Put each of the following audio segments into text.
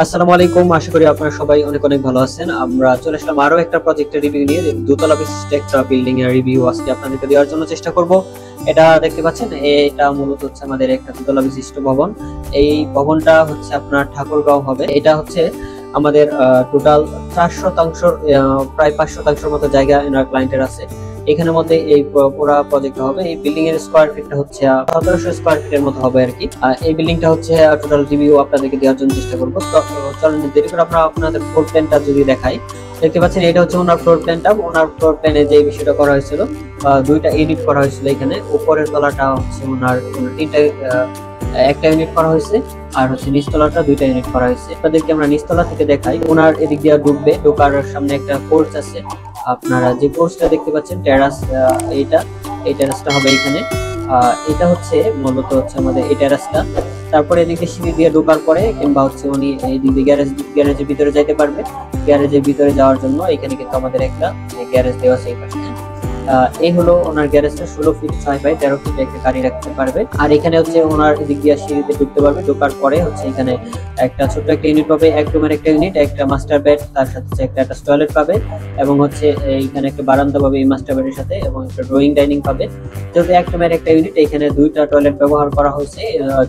আসসালামু আলাইকুম, আশা করি আপনারা সবাই অনেক অনেক ভালো আছেন। আমরা চলে আসলাম আরো একটা প্রজেক্টের রিভিউ নিয়ে। দোতলা বিশিষ্ট একটা বিল্ডিং এর রিভিউ আজকে আপনাদেরকে দেওয়ার জন্য চেষ্টা করব। এটা দেখতে পাচ্ছেন, এটা মূলত হচ্ছে আমাদের একটা দোতলা বিশিষ্ট ভবন। এই ভবনটা হচ্ছে আপনার ঠাকুরগাঁও হবে। এটা হচ্ছে আমাদের টোটাল 4 শতাংশ, প্রায় 5 শতাংশের মতো জায়গা এনার ক্লায়েন্টের আছে। এখানের মধ্যে এই পুরো প্রজেক্ট হবে। এই বিল্ডিং এর স্কয়ার ফিটটা হচ্ছে 1700 স্কয়ার ফিটের মতো হবে আর কি। এই বিল্ডিংটা হচ্ছে টোটাল রিভিউ আপনাদেরকে দেওয়ার জন্য চেষ্টা করবো। তো চলুন দেরি করে আমরা আপনাদের ফ্লোর প্ল্যানটা যদি দেখাই। দেখতে পাচ্ছেন, এটা হচ্ছে ওনার ফ্লোর প্ল্যানটা। ওনার ফ্লোর প্ল্যানে যে বিষয়টা করা হয়েছিল, দুইটা ইউনিট করা হয়েছিল। এখানে উপরের তলাটা হচ্ছে ওনার তিনটা, একটা ইউনিট করা হয়েছে, আর হচ্ছে নিচতলাটা দুইটা ইউনিট করা হয়েছে। আপনাদেরকে আমরা নিচতলা থেকে দেখাই। ওনার এদিক দিয়ে ঢুকবে, ঢোকার সামনে একটা পোর্চ আছে। আপনারা যে পোর্চটা দেখতে পাচ্ছেন টেরাস, এই টেরাসটা হবে এখানে। এটা হচ্ছে মূলত হচ্ছে আমাদের এই টেরাসটা। তারপরে এদিকে সিঁড়ি দিয়ে ঢোকার পরে কিংবা হচ্ছে উনি এইদিক দিয়ে গ্যারেজের ভিতরে যাইতে পারবে। গ্যারেজের ভিতরে যাওয়ার জন্য এখানে কিন্তু আমাদের একটা গ্যারেজ দেওয়া আছে এই পাশে। এই হলো ওনার গ্যারেজটা। 16 ফিট 6 বাই 13 ফিট একটা গাড়ি রাখতে পারবে। আর এখানে হচ্ছে ওনার দিক দিয়ে সিঁড়িতে ঢুকতে পারবে। ঢোকার পরে হচ্ছে এখানে একটা ছোট্ট একটা ইউনিট পাবে, এক রুমের একটা ইউনিট, একটা মাস্টার বেড, তার সাথে একটা টয়লেট পাবে, এবং হচ্ছে এইখানে একটা বারান্দা পাবে এই মাস্টার বেডের সাথে, এবং একটা ড্রয়িং ডাইনিং পাবে। যেহেতু এক রুমের একটা ইউনিট, এখানে দুইটা টয়লেট ব্যবহার করা হয়েছে।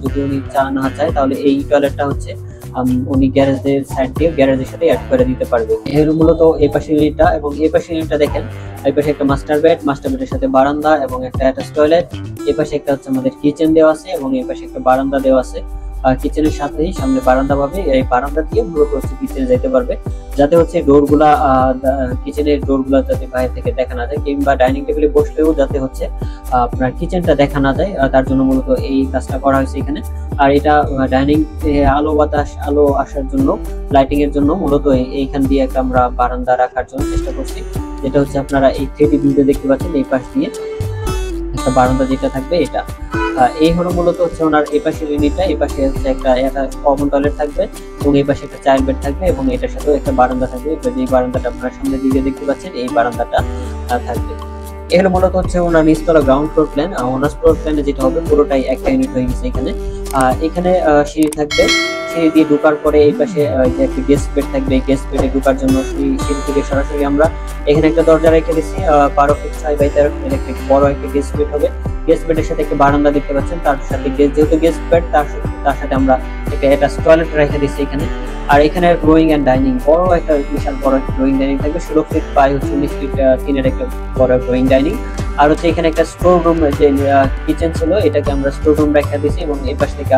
যদি উনি না চায় তাহলে এই টয়লেটটা হচ্ছে উনি গ্যারেজের সাইড দিয়ে গ্যারেজের সাথে অ্যাড করে দিতে পারবে। এর মূলত এই পাশে ইউনিটটা, এবং এই পাশে ইউনিটটা দেখেন, এই পাশে একটা মাস্টার বেড, মাস্টার বেডের সাথে বারান্দা এবং একটা অ্যাটাচ টয়লেট। এই পাশে একটা হচ্ছে আমাদের কিচেন দেওয়া আছে, এবং এই পাশে একটা বারান্দা দেওয়া আছে। কিচেনের সাথেই সামনে বারান্দা পাবে। এই বারান্দা দিয়ে মূলত হচ্ছে কিচেনে যেতে পারবে, যাতে হচ্ছে ডোরগুলা, কিচেনের ডোরগুলা যাতে বাইরে থেকে দেখা না যায়, কিংবা ডাইনিং টেবিলে বসলেও যাতে হচ্ছে আপনার কিচেনটা দেখা না যায়, তার জন্য মূলত এই কাজটা করা হয়েছে এখানে। আর এটা ডাইনিং আলো বাতাস আলো আসার জন্য, লাইটিং এর জন্য মূলত এইখান দিয়ে একটা আমরা বারান্দা রাখার জন্য চেষ্টা করছি। যেটা হচ্ছে আপনারা এই 3D ভিউতে দেখতে পাচ্ছেন, এই পাশ দিয়ে একটা বারান্দা যেটা থাকবে এটা। এই হলো মূলত হচ্ছে ওনার এই পাশের ইউনিটটা। এই পাশে হচ্ছে একটা কমন টয়লেট থাকবে, এবং এই পাশে একটা চাইল্ড বেড থাকবে, এবং এটার সাথেও একটা বারান্দা থাকবে। এই বারান্দাটা আপনারা সামনের দিকে দেখতে পাচ্ছেন, এই বারান্দাটা থাকবে। এগুলো মূলত হচ্ছে ওনার নিচতলা গ্রাউন্ড ফ্লোর প্ল্যান। ওনার ফ্লোর প্ল্যানে যেটা হবে পুরোটাই একটা ইউনিট হয়ে গেছে এখানে। এখানে সিঁড়ি থাকবে। সিঁড়ি দিয়ে ঢোকার পরে এই পাশে যে একটা গেস্ট বেড থাকবে। এই গেস্ট বেডে ঢোকার জন্য সিঁড়ি থেকে সরাসরি আমরা এখানে একটা দরজা রেখে দিচ্ছি। 12 ফিট 6 বাই 13 ফিট একটা বড় একটা গেস্ট বেড হবে। গেস্ট বেডের সাথে একটা বারান্দা দেখতে পাচ্ছেন, তার সাথে যেহেতু গেস্ট বেড, তার সাথে আমরা একটা টয়লেট রেখে দিচ্ছি এখানে। আর এখানে ড্রয়িং এন্ড ডাইনিং, বড় একটা বিশাল বড় একটা ড্রয়িং ডাইনিং থাকবে। 16 ফিট বাই 19 ফিট 3 একটা বড় ড্রয়িং ডাইনিং। আর হচ্ছে এখানে একটা স্টোর রুম, যে কিচেন ছিল এটাকে আমরা স্টোর রুম রেখে দিয়েছি, এবং এই পাশ থেকে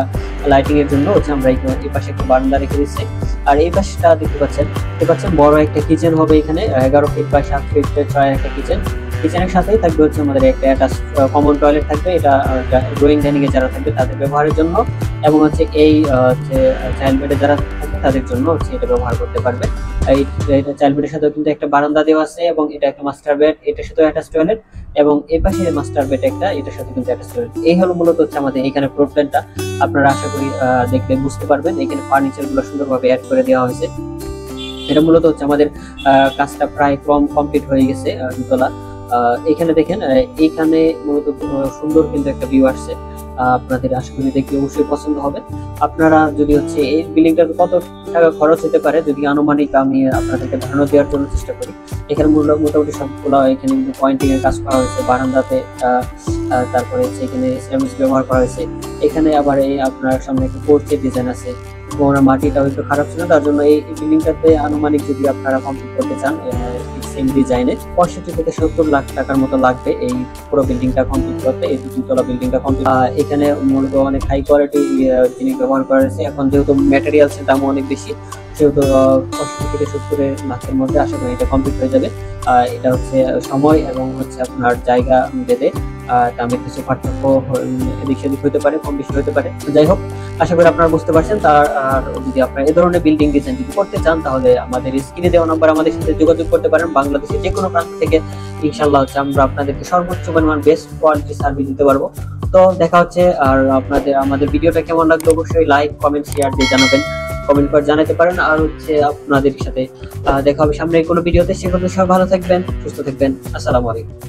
লাইটিং এর জন্য হচ্ছে আমরা এই পাশে একটা বারান্দা রেখে দিচ্ছি। আর এই পাশটা দেখতে পাচ্ছেন বড় একটা কিচেন হবে এখানে। 11 ফিট বাই 7 ফিট 6 একটা কিচেন। কিচেনের সাথেই থাকবে হচ্ছে আমাদের একটা কমন টয়লেট থাকবে। এটা ড্রয়িং ডাইনিং এ যারা থাকবে তাদের ব্যবহারের জন্য, এবং হচ্ছে এই চাইল্ড বেডে যারা থাকবে তাদের জন্য হচ্ছে এটা ব্যবহার করতে পারবে। এটা চাইল্ড বেডের সাথেও কিন্তু একটা বারান্দা দেওয়া আছে, এবং এটা একটা মাস্টার বেড, এটার সাথেও অ্যাটাচ টয়লেট, এবং এই পাশে মাস্টার বেড একটা, এটার সাথে কিন্তু অ্যাটাচ টয়লেট। এই হলো মূলত হচ্ছে আমাদের এখানে ফ্লোর প্ল্যানটা। আপনারা আশা করি দেখলে বুঝতে পারবেন। এখানে ফার্নিচার গুলো সুন্দরভাবে অ্যাড করে দেওয়া হয়েছে। এটা মূলত হচ্ছে আমাদের কাজটা প্রায় কমপ্লিট হয়ে গেছে দুতলা। এখানে দেখেন, এইখানে মূলত সুন্দর কিন্তু একটা ভিউ আসছে। আপনাদের আশা করি দেখলে অবশ্যই পছন্দ হবে। আপনারা যদি হচ্ছে এই বিল্ডিংটার কত টাকা খরচ হতে পারে যদি আনুমানিক আমি আপনাদেরকে ধারণা দেওয়ার জন্য চেষ্টা করি। এখানে মোটামুটি সবগুলো এখানে কিন্তু পয়েন্টিং এর কাজ করা হয়েছে বারান্দাতে। তারপরে হচ্ছে এখানে সিরামিক্স ব্যবহার করা হয়েছে। এখানে আবার এই আপনার সামনে একটা পোর্চের ডিজাইন আছে। ওনার মাটিটাও একটু খারাপ ছিল, তার জন্য এই বিল্ডিংটাতে আনুমানিক যদি আপনারা কমপ্লিট করতে চান সেম ডিজাইনে 65 থেকে 70 লাখ টাকার মতো লাগবে এই পুরো বিল্ডিংটা কমপ্লিট করতে। এই দুতলা বিল্ডিংটা কমপ্লিট, এখানে মূলত অনেক হাই কোয়ালিটি জিনিস ব্যবহার করা হয়েছে। এখন যেহেতু ম্যাটেরিয়ালসের দাম অনেক বেশি, সেহেতু 65 থেকে 70 লাখের মধ্যে আশা করি এটা কমপ্লিট হয়ে যাবে। এটা হচ্ছে সময় এবং হচ্ছে আপনার জায়গা ভেদে দামের কিছু পার্থক্য এদিক সেদিক হতে পারে, কম বেশি হতে পারে। যাই হোক, আশা করি আপনারা বুঝতে পারছেন। আর যদি আপনারা এই ধরনের বিল্ডিং ডিজাইন যদি করতে চান, তাহলে আমাদের স্ক্রিনে দেওয়া নাম্বার আমাদের সাথে যোগাযোগ করতে পারেন। বাংলাদেশের যে কোনো প্রান্ত থেকে ইনশাআল্লাহ হচ্ছে আমরা আপনাদেরকে সর্বোচ্চ পরিমাণ বেস্ট কোয়ালিটি সার্ভিস দিতে পারবো। তো দেখা হচ্ছে। আর আমাদের ভিডিওটা কেমন লাগলো অবশ্যই লাইক, কমেন্ট, শেয়ার দিয়ে জানাবেন। কমেন্ট করে জানাতে পারেন। আর হচ্ছে আপনাদের সাথে দেখা হবে সামনে কোনো ভিডিওতে। সে পর্যন্ত সবাই ভালো থাকবেন, সুস্থ থাকবেন। আসসালামু আলাইকুম।